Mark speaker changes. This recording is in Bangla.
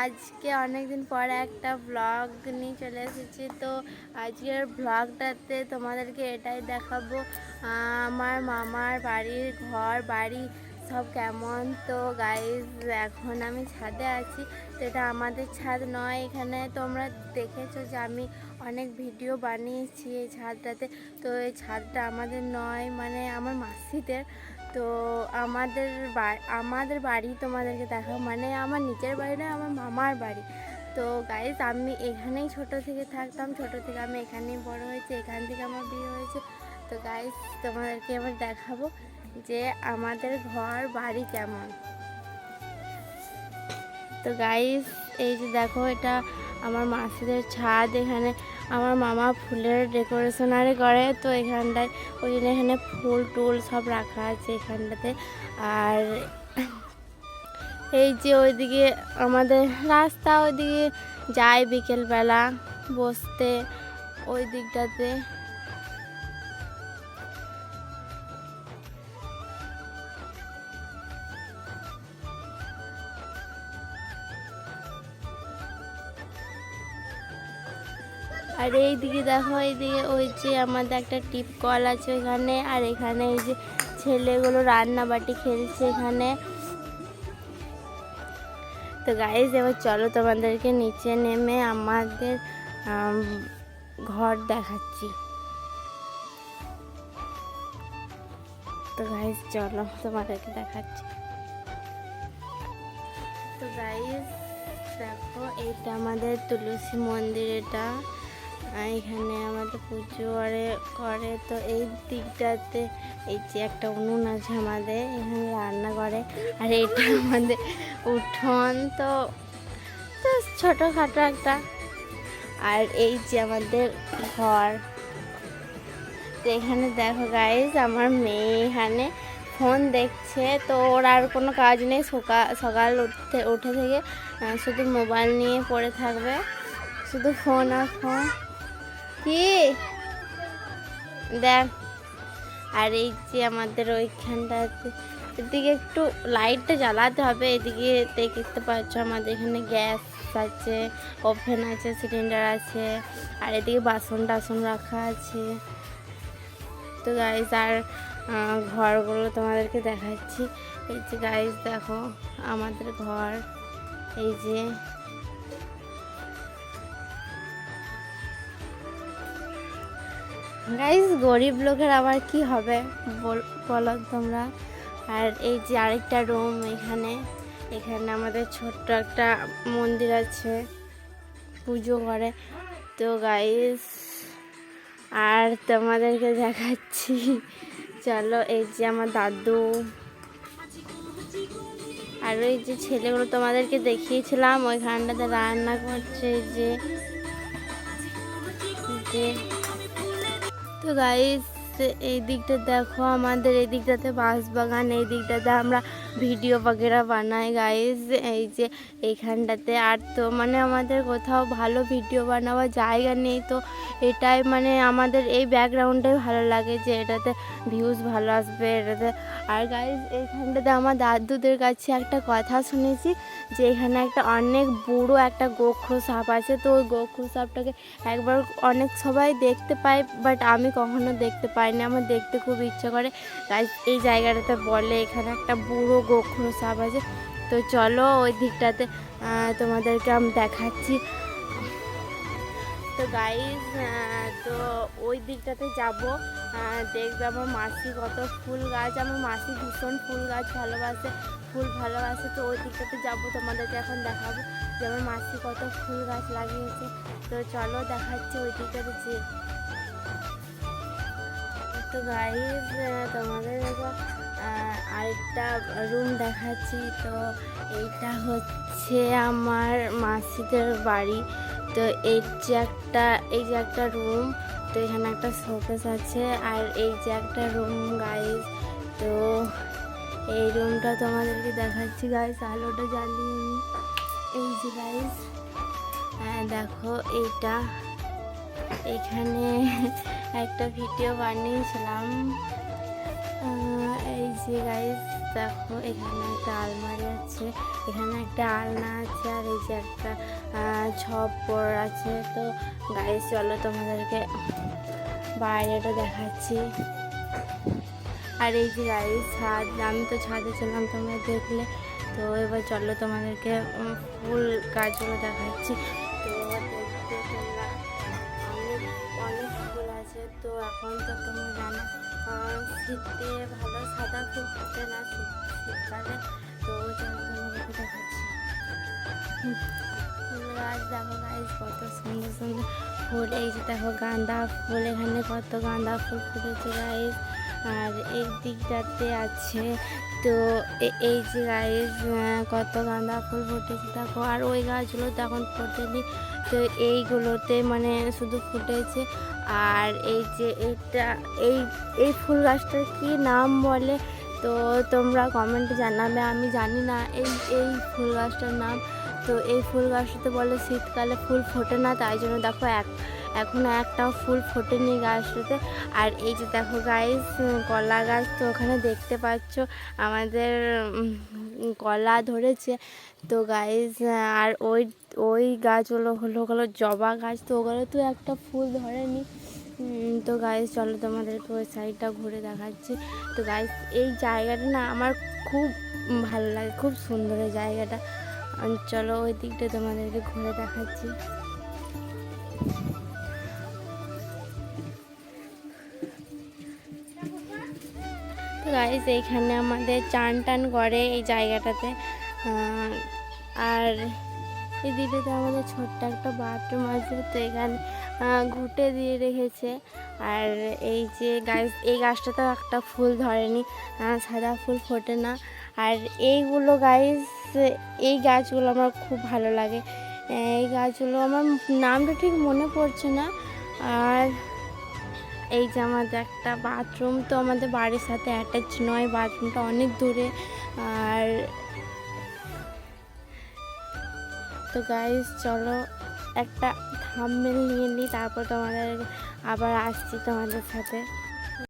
Speaker 1: আজকে অনেক দিন পরে একটা ব্লগ নিয়ে চলে এসেছি। তো আজকের ব্লগটাতে তোমাদেরকে এটাই দেখাবো আমার মামার বাড়ির ঘর বাড়ি সব কেমন। তো গাইজ এখন আমি ছাদে আছি, তো এটা আমাদের ছাদ নয়। এখানে তোমরা দেখেছো যে আমি অনেক ভিডিও বানিয়েছি এই ছাদটাতে। তো এই ছাদটা আমাদের নয়, মানে আমার মাসিদের। তো আমাদের বাড়ি তোমাদেরকে দেখাবো, মানে আমার নিজের বাড়ি না, আমার মামার বাড়ি। তো গাইজ আমি এখানেই ছোট থেকে থাকতাম, ছোট থেকে আমি এখানেই বড় হয়েছি, এখান থেকে আমার বিয়ে হয়েছে। তো গাইজ তোমাদেরকে এবার দেখাবো যে আমাদের ঘর বাড়ি কেমন। তো গাইজ এই যে দেখো, এটা আমার মাসিদের ছাদ। এখানে আমার মামা ফুলের ডেকোরেশন করে, তো এখানটায় ওই জন্য এখানে ফুল টুল সব রাখা আছে এখানটাতে। আর এই যে ওইদিকে আমাদের রাস্তা, ওইদিকে যাই বিকেলবেলা বসতে ওই দিকটাতে। আর এইদিকে দেখো, এইদিকে ওই যে আমাদের একটা টিপ কল আছে ওইখানে। আর এখানে এই যে ছেলেগুলো রান্নাবাটি খেলছে এখানে। তো গাইজ এবার চলো তোমাদেরকে নিচে নেমে আমাদের ঘর দেখাচ্ছি। তো গাইজ চলো তোমাদেরকে দেখাচ্ছি। তো গাইজ দেখো, এইটা আমাদের তুলসী মন্দির। এটা এখানে আমাদের পুজো করে। তো এই দিকটাতে এই যে একটা উনুন আছে আমাদের, এখানে রান্না করে। আর এইটা আমাদের উঠোন, তো ছোটোখাটো একটা। আর এই যে আমাদের ঘর। তো এখানে দেখো গাইজ, আমার মেয়ে এখানে ফোন দেখছে। তো ওর আর কোনো কাজ নেই, সকাল উঠে থেকে শুধু মোবাইল নিয়ে পড়ে থাকবে, শুধু ফোন আর ফোন। কি দেখ। আর এই যে আমাদের ওইখানটাতে, এদিকে একটু লাইটটা জ্বালাতে হবে। এদিকে দেখতে পাচ্ছ আমাদের এখানে গ্যাস আছে, ওভেন আছে, সিলিন্ডার আছে। আর এদিকে বাসন টাসন রাখা আছে। তো গাইজ আর ঘরগুলো তোমাদেরকে দেখাচ্ছি। এই যে গাইজ দেখো আমাদের ঘর, এই যে গাইজ গরিব লোকের আবার কি হবে বলো তোমরা। আর এই যে আরেকটা রুম, এখানে আমাদের ছোট্ট একটা মন্দির আছে, পুজো করে। তো গাইজ আর তোমাদেরকে দেখাচ্ছি, চলো। এই যে আমার দাদু, আর ওই যে ছেলেগুলো তোমাদেরকে দেখিয়েছিলাম ওইখানটাতে রান্না করছে। যে তো গাইস এই দিকটা দেখো, আমাদের এই দিকটাতে বাঁশবাগান, এই দিকটাতে আমরা ভিডিও বগেরা বানাই গাইস। এই যে এইখানটাতে আর তো মানে আমাদের কোথাও ভালো ভিডিও বানাবার জায়গা নেই। তো এটাই মানে আমাদের এই ব্যাকগ্রাউন্ডটাই ভালো লাগে, যে এটাতে ভিউজ ভালো আসবে এটাতে। আর গাইস এইখানটাতে আমার দাদুদের কাছে একটা কথা শুনেছি, যে এখানে একটা অনেক বড়ো একটা গোখরো সাপ আছে। তো ওই গোখরো সাপটাকে একবার অনেক সবাই দেখতে পায়, বাট আমি কখনো দেখতে পাইনি, আমার দেখতে খুব ইচ্ছা করে। গাইস এই জায়গাটাতে বলে এখানে একটা বুড়ো গোখরো সাপ আছে। তো চলো ওই দিকটাতে তোমাদেরকে আমি দেখাচ্ছি। তো গাইস তো ওই দিকটাতে যাব, দেখবে আমার মাসি কত ফুল গাছ, আমার মাসি ভীষণ ফুল গাছ ভালোবাসে, ফুল ভালোবাসে। তো ওই দিকটাতে যাবো, তোমাদেরকে এখন দেখাবো যে আমার মাসি কত ফুল গাছ লাগিয়েছে। তো চলো দেখাচ্ছি ওই দিকটাতে যে। তো গাইস তোমাদের আরেকটা রুম দেখাচ্ছি। তো এইটা হচ্ছে আমার মাসিদের বাড়ি। তো এই যে একটা রুম, তো এখানে একটা শোকেস আছে। আর এই যে একটা রুম গাইস। তো এই রুমটা তোমাদেরকে দেখাচ্ছি গাইস, আলোটা জ্বালিয়ে আমি। এই যে গাইস দেখো, এইটা এখানে একটা ভিডিও বানিয়েছিলাম। এই যে গাইস দেখো, এখানে একটা আলমারি আছে, এখানে একটা আলনা আছে। আর এই যে একটা ছপ্পর আছে। তো গাইস চলো তোমাদেরকে বাইরেটা দেখাচ্ছি। আর এই যে গাইস ছাদ, আমি তো ছাদে ছিলাম তোমরা দেখলে। তো এবার চলো তোমাদেরকে ফুল গাছগুলো দেখাচ্ছি। তো দেখতে তোমরা অনেক অনেক ফুল আছে। তো এখন তো তোমরা জানো শীতে ভালো সাদা ফুল ফোটে না শীতকালে। তো চলো তোমাদেরকে দেখাচ্ছি ফুল গাছ। দেখো গাইস কত সুন্দর সুন্দর ফুল। এই যে দেখো গাঁদা ফুল, এখানে কত গাঁদা ফুল ফুটেছে গাইস। আর এই দিকটাতে আছে। তো এই যে গাইস কত গাঁদা ফুল ফুটেছে দেখো। আর ওই গাছগুলোতে এখন ফোটেনি, তো এইগুলোতে মানে শুধু ফুটেছে। আর এই যে এটা এই ফুল গাছটার কি নাম বলে তো তোমরা কমেন্টে জানাবে, আমি জানি না এই ফুল গাছটার নাম। তো এই ফুল গাছটাতে বলে শীতকালে ফুল ফোটে না, তাই জন্য দেখো এখনও একটাও ফুল ফোটেনি গাছটাতে। আর এই যে দেখো গাইস কলা গাছ, তো ওখানে দেখতে পাচ্ছ আমাদের কলা ধরেছে। তো গাইস আর ওই গাছগুলো হলো জবা গাছ, তো ওগুলো তো একটা ফুল ধরেনি। তো গাইস চলো তোমাদেরকে ওই সাইডটা ঘুরে দেখাচ্ছি। তো গাইস এই জায়গাটা না আমার খুব ভালো লাগে, খুব সুন্দর এই জায়গাটা। চলো ওই দিকটা তোমাদেরকে ঘুরে দেখাচ্ছি। তো গাইস এইখানে আমাদের চান টান করে এই জায়গাটাতে। আর এই দিকটাতে আমাদের ছোট্ট একটা বাথরুম আছে। তো এখানে ঘুঁটে দিয়ে রেখেছে। আর এই যে গাছ, এই গাছটাতে একটা ফুল ধরেনি, সাদা ফুল ফোটে না। আর এইগুলো গাইস, এই গাছগুলো আমার খুব ভালো লাগে। এই গাছগুলো আমার নামটা ঠিক মনে পড়ছে না। আর এই যে আমাদের একটা বাথরুম, তো আমাদের বাড়ির সাথে অ্যাটাচ নয়, বাথরুমটা অনেক দূরে। আর তো গাইস চলো একটা থাম্বনেল নিয়ে নিই, তারপর তোমাদের আবার আসছি তোমাদের সাথে।